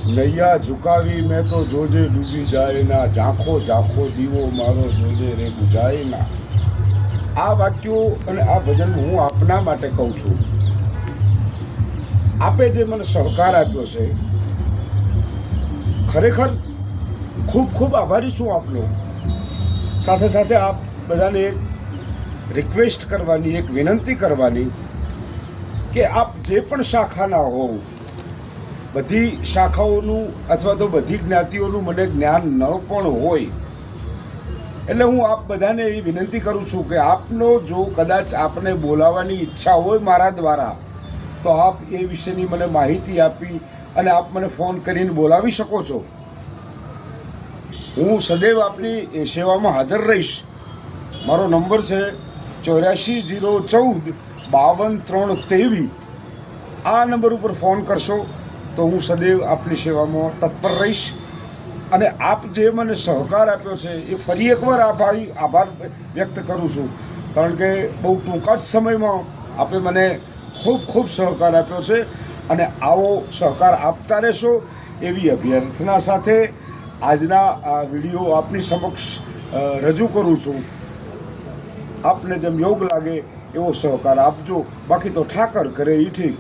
નૈયા ઝુકાવી મેં તો જોજે ડૂબી જાય ના, ઝાંખો ઝાંખો દીવો મારો જોજે રે બુઝાય ના. આ વાક્યો અને આ ભજન હું આપના માટે કહું છું. આપે જે મને સહકાર આપ્યો છે, ખરેખર ખૂબ ખૂબ આભારી છું આપનો. સાથે સાથે આપ બધાને એક રિક્વેસ્ટ કરવાની, એક વિનંતી કરવાની કે આપ જે પણ શાખાના હોવ, બધી શાખાઓનું અથવા તો બધી જ્ઞાતિઓનું મને જ્ઞાન ન પણ હોય, એટલે હું આપ બધાને એ વિનંતી કરું છું કે આપનો જો કદાચ આપને બોલાવવાની ઈચ્છા હોય મારા દ્વારા, તો આપ એ વિશેની મને માહિતી આપી અને આપ મને ફોન કરીને બોલાવી શકો છો. હું સદૈવ આપની સેવામાં હાજર રહીશ. મારો નંબર છે 84 014 52 323. આ નંબર ઉપર ફોન કરશો તો હું સદૈવ આપની સેવામાં તત્પર રહીશ. અને આપ જે મને સહકાર આપ્યો છે એ ફરી એકવાર આભાર વ્યક્ત કરું છું, કારણ કે બહુ ટૂંકા જ સમયમાં આપે મને ખૂબ ખૂબ સહકાર આપ્યો છે. અને આવો સહકાર આપતા રહેશો એવી અભ્યર્થના સાથે આજના આ વિડીયો આપની સમક્ષ રજૂ કરું છું. આપને જેમ યોગ લાગે એવો સહકાર આપજો, બાકી તો ઠાકર કરે એ ઠીક.